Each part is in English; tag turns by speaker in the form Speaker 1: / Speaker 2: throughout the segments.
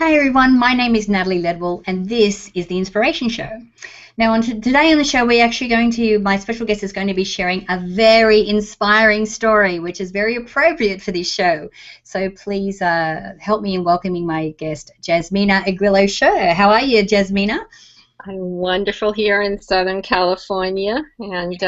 Speaker 1: Hi everyone, my name is Natalie Ledwell and this is The Inspiration Show. Now today on the show my special guest is going to be sharing a very inspiring story which is very appropriate for this show. So please help me in welcoming my guest, Jasmina Agrillo Scherr. How are you, Jasmina?
Speaker 2: I'm wonderful here in Southern California, and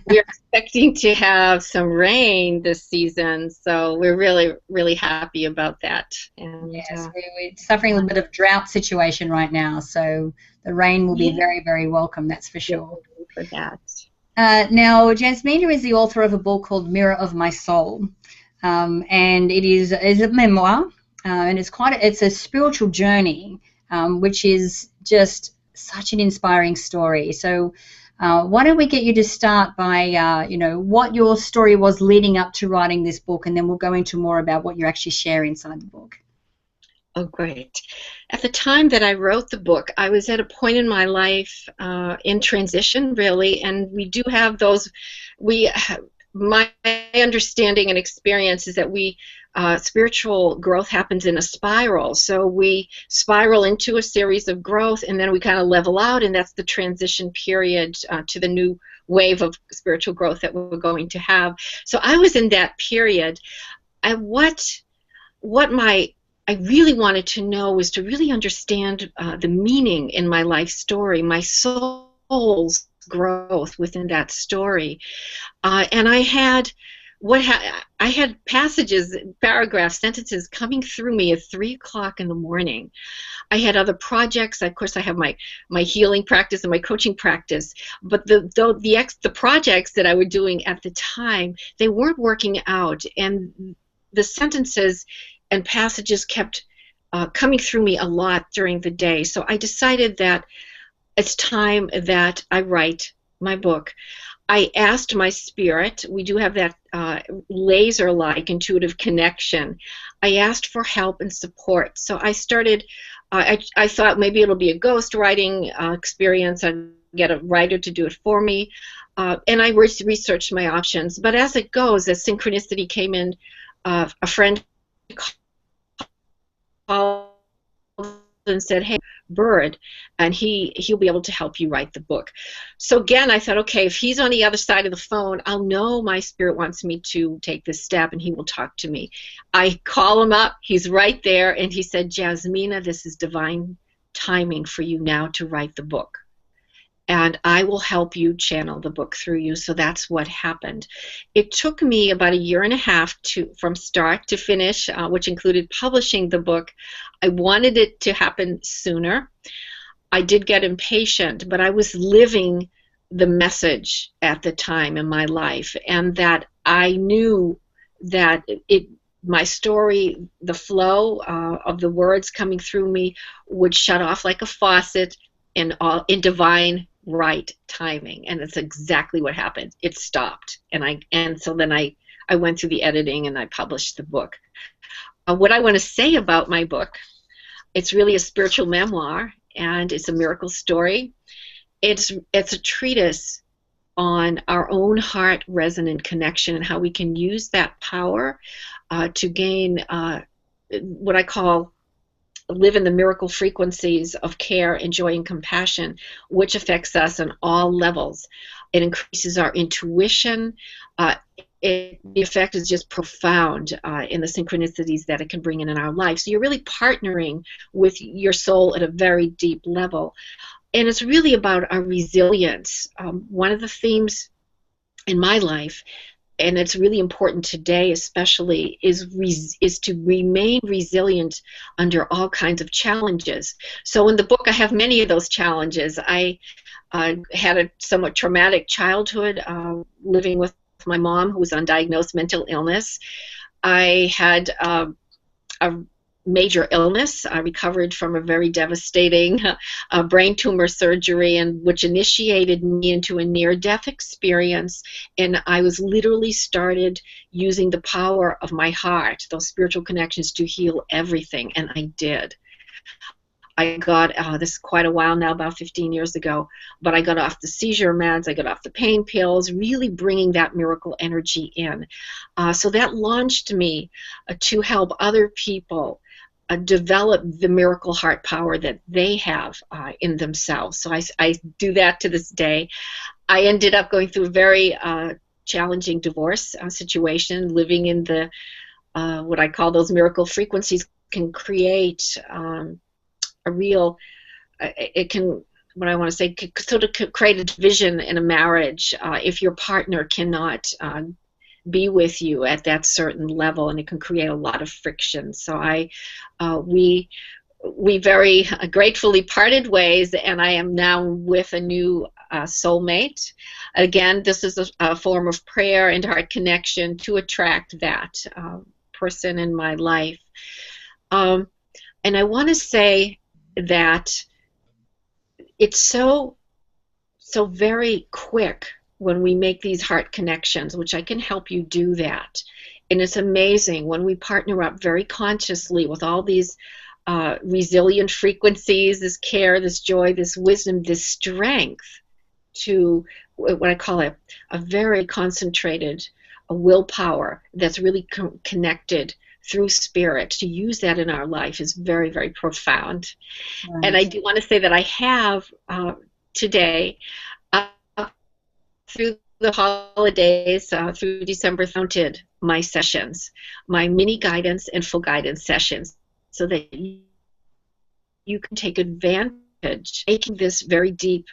Speaker 2: we're expecting to have some rain this season, so we're really, really happy about that. And
Speaker 1: yes, we're suffering a little bit of drought situation right now, so the rain will be very, very welcome, that's for sure.
Speaker 2: For that.
Speaker 1: Now, Jasmina is the author of a book called Mirror of My Soul, and it is a memoir, and it's a spiritual journey, which is just such an inspiring story. So why don't we get you to start by, what your story was leading up to writing this book, and then we'll go into more about what you actually share inside the book.
Speaker 2: Oh, great. At the time that I wrote the book, I was at a point in my life in transition, really, and we do have those. My understanding and experience is that spiritual growth happens in a spiral. So we spiral into a series of growth, and then we kind of level out, and that's the transition period to the new wave of spiritual growth that we're going to have. So I was in that period. I really wanted to know was to really understand the meaning in my life story, my soul's growth within that story, and I had passages, paragraphs, sentences coming through me at 3 o'clock in the morning. I had other projects. Of course, I have my healing practice and my coaching practice. But the projects that I was doing at the time, they weren't working out, and the sentences and passages kept coming through me a lot during the day. So I decided that it's time that I write my book. I asked my spirit, we do have that laser-like intuitive connection. I asked for help and support. So I started, I thought maybe it'll be a ghost writing experience. I'd get a writer to do it for me. And I researched my options. But as it goes, as synchronicity came in, a friend called and said, "Hey, Bird," and he'll be able to help you write the book. So again, I thought, okay, if he's on the other side of the phone, I'll know my spirit wants me to take this step, and he will talk to me. I call him up. He's right there, and he said, "Jasmina, this is divine timing for you now to write the book, and I will help you channel the book through you." So that's what happened. It took me about 1.5 years from start to finish, which included publishing the book. I wanted it to happen sooner. I did get impatient, but I was living the message at the time in my life, and that I knew that my story, the flow of the words coming through me would shut off like a faucet in divine right timing, and that's exactly what happened. It stopped, and so then I went through the editing and I published the book. What I want to say about my book, it's really a spiritual memoir, and it's a miracle story. It's a treatise on our own heart resonant connection and how we can use that power to gain what I call live in the miracle frequencies of care and joy and compassion, which affects us on all levels. It increases our intuition. The effect is just profound in the synchronicities that it can bring in our life. So you're really partnering with your soul at a very deep level. And it's really about our resilience. One of the themes in my life, and it's really important today especially, is to remain resilient under all kinds of challenges. So in the book I have many of those challenges. I had a somewhat traumatic childhood, living with my mom who was undiagnosed mental illness. I had a major illness. I recovered from a very devastating brain tumor surgery, and which initiated me into a near-death experience, and I was literally started using the power of my heart, those spiritual connections, to heal everything, and I did. I got, this is quite a while now, about 15 years ago, but I got off the seizure meds, I got off the pain pills, really bringing that miracle energy in. So that launched me to help other people develop the miracle heart power that they have in themselves. So I do that to this day. I ended up going through a very challenging divorce situation. Living in the what I call those miracle frequencies can create a real, it can, what I want to say, sort of create a division in a marriage if your partner cannot be with you at that certain level, and it can create a lot of friction. So we very gratefully parted ways, and I am now with a new soulmate. Again, this is a form of prayer and heart connection to attract that person in my life. And I want to say that it's so very quick when we make these heart connections, which I can help you do that. And it's amazing when we partner up very consciously with all these resilient frequencies, this care, this joy, this wisdom, this strength, to what I call a very concentrated willpower that's really connected through spirit. To use that in our life is very, very profound. Right. And I do want to say that I have today, through the holidays, through December, counted my sessions, my mini guidance and full guidance sessions, so that you can take advantage, making this very deep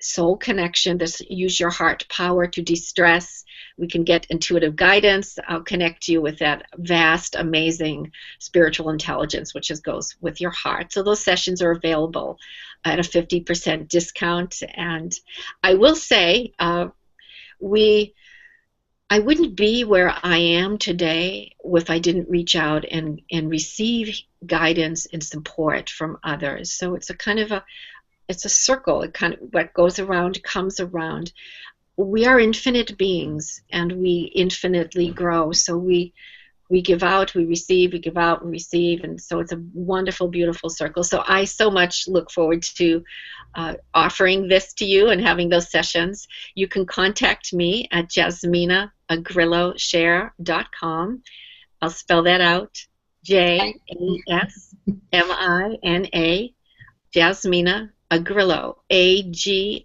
Speaker 2: soul connection. This use your heart power to de-stress. We can get intuitive guidance. I'll connect you with that vast, amazing spiritual intelligence, which goes with your heart. So those sessions are available at a 50% discount. And I will say, I wouldn't be where I am today if I didn't reach out and receive guidance and support from others. So it's a kind of it's a circle. It kind of, what goes around comes around. We are infinite beings, and we infinitely grow. So we give out, we receive, we give out, we receive, and so it's a wonderful, beautiful circle. So I so much look forward to offering this to you and having those sessions. You can contact me at JasminaAgrilloScherr.com. I'll spell that out, Jasmina, Jasmina Agrillo, Agrillo,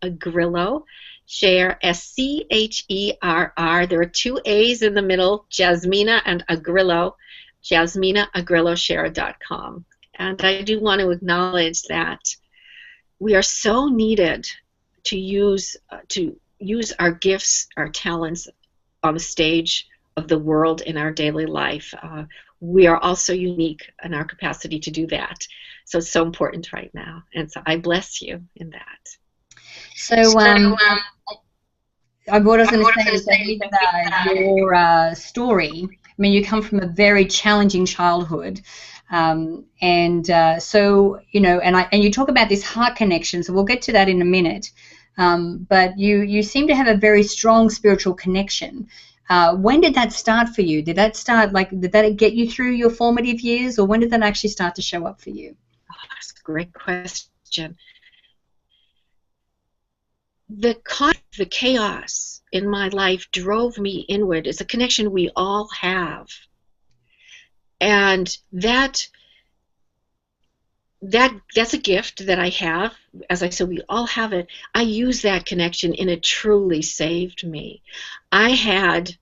Speaker 2: Agrillo, Scherr, Scherr. There are two A's in the middle, Jasmina and Agrillo, JasminaAgrilloScherr.com. And I do want to acknowledge that we are so needed to use our gifts, our talents on the stage of the world in our daily life. We are also unique in our capacity to do that. So it's so important right now. And so I bless you in that.
Speaker 1: So what I was going to say is that with your story, I mean, you come from a very challenging childhood. So, you know, and you talk about this heart connection, so we'll get to that in a minute. But you seem to have a very strong spiritual connection. When did that start for you? Did that get you through your formative years, or when did that actually start to show up for you?
Speaker 2: Oh, that's a great question. The chaos in my life drove me inward. It's a connection we all have. And that's a gift that I have. As I said, we all have it. I use that connection, and it truly saved me. I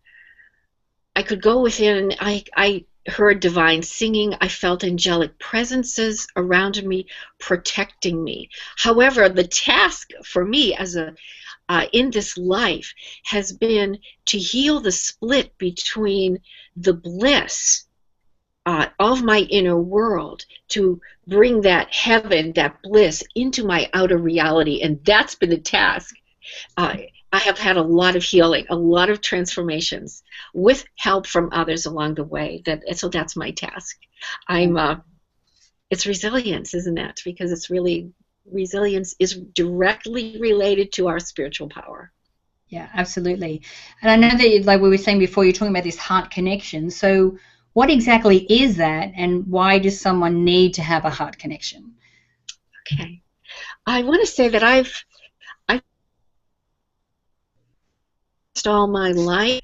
Speaker 2: could go within, I heard divine singing. I felt angelic presences around me, protecting me. However, the task for me as in this life has been to heal the split between the bliss of my inner world, to bring that heaven, that bliss, into my outer reality, and that's been the task. I have had a lot of healing, a lot of transformations, with help from others along the way. So that's my task. It's resilience, isn't it? Because it's really, resilience is directly related to our spiritual power.
Speaker 1: Yeah, absolutely. And I know that, like we were saying before, you're talking about this heart connection. So what exactly is that, and why does someone need to have a heart connection?
Speaker 2: Okay. I want to say that I've all my life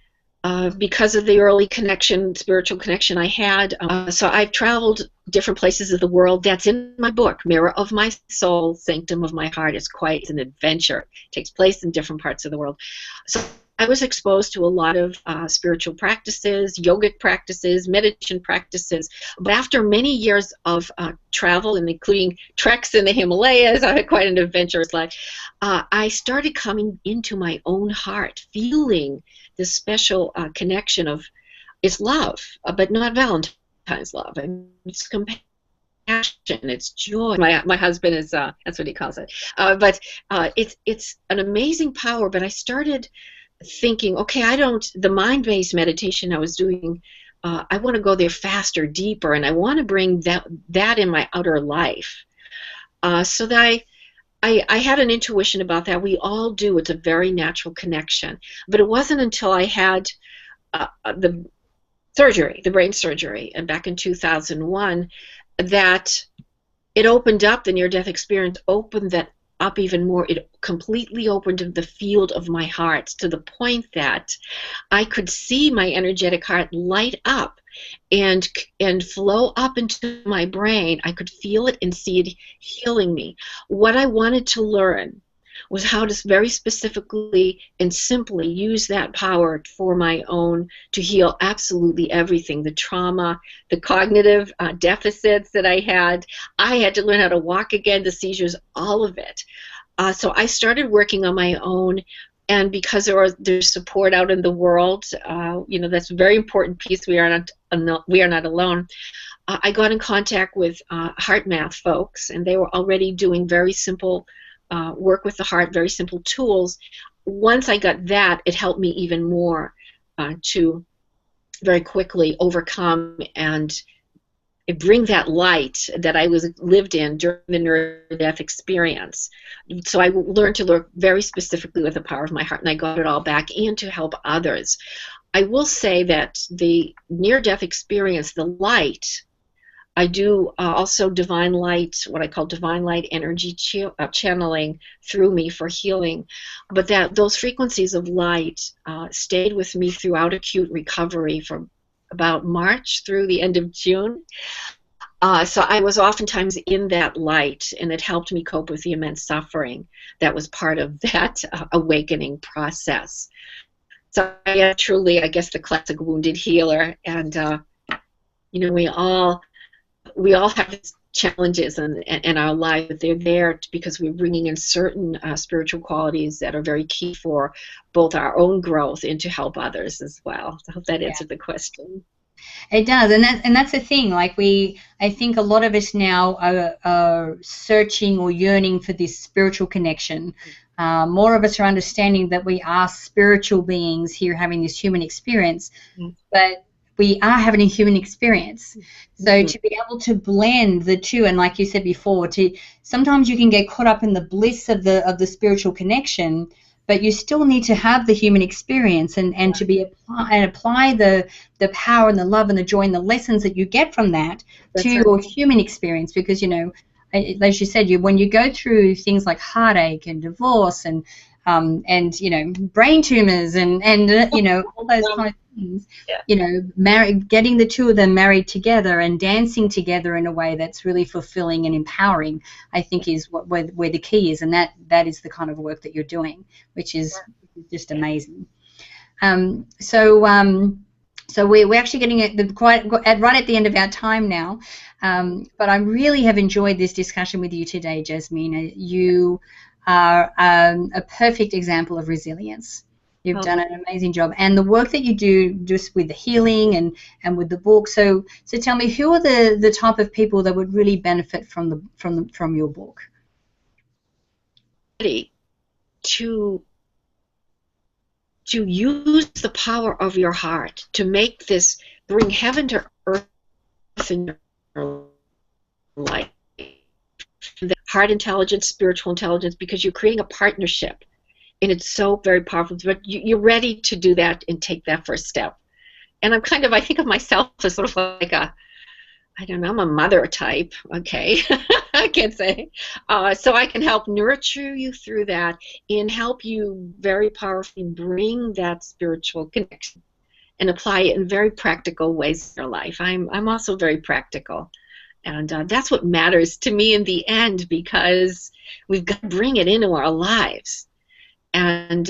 Speaker 2: because of the early connection, spiritual connection I had. So I've traveled different places of the world. That's in my book, Mirror of My Soul, Sanctum of My Heart. It's quite an adventure. It takes place in different parts of the world. So I was exposed to a lot of spiritual practices, yogic practices, meditation practices. But after many years of travel, and including treks in the Himalayas, I had quite an adventurous life, I started coming into my own heart, feeling this special connection of, it's love, but not Valentine's love. And it's compassion, it's joy. My husband is, that's what he calls it. But it's an amazing power. But I started thinking, okay, the mind-based meditation I was doing, I want to go there faster, deeper, and I want to bring that in my outer life. So that I had an intuition about that. We all do. It's a very natural connection. But it wasn't until I had the surgery, the brain surgery, and back in 2001, that it opened up, the near-death experience opened that up even more. It completely opened the field of my heart to the point that I could see my energetic heart light up and flow up into my brain. I could feel it and see it healing me. What I wanted to learn was how to very specifically and simply use that power for my own, to heal absolutely everything, the trauma, the cognitive deficits that I had. I had to learn how to walk again, the seizures, all of it. So I started working on my own, and because there's support out in the world, that's a very important piece. We are not alone. I got in contact with heart math folks, and they were already doing very simple work with the heart, very simple tools. Once I got that, it helped me even more to very quickly overcome and bring that light that I lived in during the near-death experience. So I learned to work very specifically with the power of my heart, and I got it all back in to help others. I will say that the near-death experience, the light, I do also divine light, what I call divine light energy channeling through me for healing. But those frequencies of light stayed with me throughout acute recovery from about March through the end of June. So I was oftentimes in that light, and it helped me cope with the immense suffering that was part of that awakening process. So I am truly, I guess, the classic wounded healer. And, we all have challenges in our life, but they're there because we're bringing in certain spiritual qualities that are very key for both our own growth and to help others as well. So I hope that answered the question.
Speaker 1: It does, and that's the thing. Like I think a lot of us now are searching or yearning for this spiritual connection. More of us are understanding that we are spiritual beings here having this human experience, but we are having a human experience. So to be able to blend the two, and like you said before, sometimes you can get caught up in the bliss of the spiritual connection, but you still need to have the human experience and to apply the power and the love and the joy and the lessons that you get from that to your human experience. Because, as you said, when you go through things like heartache and divorce and brain tumors and all those kind of things, getting the two of them married together and dancing together in a way that's really fulfilling and empowering, I think is where the key is, and that is the kind of work that you're doing, which is just amazing. So we're actually getting right at the end of our time now, but I really have enjoyed this discussion with you today, Jasmina. You are a perfect example of resilience. You've done an amazing job, and the work that you do just with the healing and with the book. So tell me, who are the type of people that would really benefit from your book?
Speaker 2: To use the power of your heart to bring heaven to earth in your life. The heart intelligence, spiritual intelligence, because you're creating a partnership, and it's so very powerful. But you're ready to do that and take that first step. And I think of myself as sort of like I'm a mother type, okay, I can't say. So I can help nurture you through that and help you very powerfully bring that spiritual connection and apply it in very practical ways in your life. I'm also very practical. And that's what matters to me in the end, because we've got to bring it into our lives. And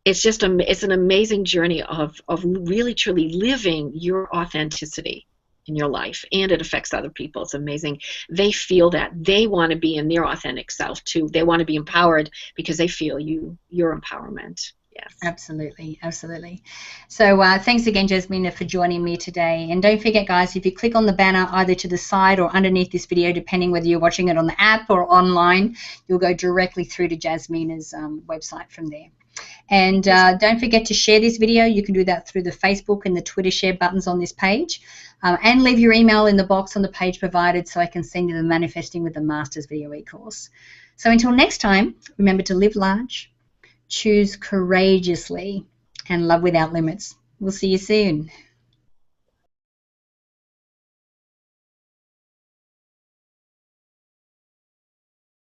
Speaker 2: it's an amazing journey of really truly living your authenticity in your life, and it affects other people. It's amazing. They feel that they want to be in their authentic self too. They want to be empowered because they feel your empowerment. Yes.
Speaker 1: Absolutely, absolutely. So thanks again, Jasmina, for joining me today. And don't forget, guys, if you click on the banner either to the side or underneath this video, depending whether you're watching it on the app or online, you'll go directly through to Jasmina's website from there. And don't forget to share this video. You can do that through the Facebook and the Twitter share buttons on this page. And leave your email in the box on the page provided so I can send you the Manifesting with the Masters video e-course. So until next time, remember to live large, choose courageously, and love without limits. We'll see you soon.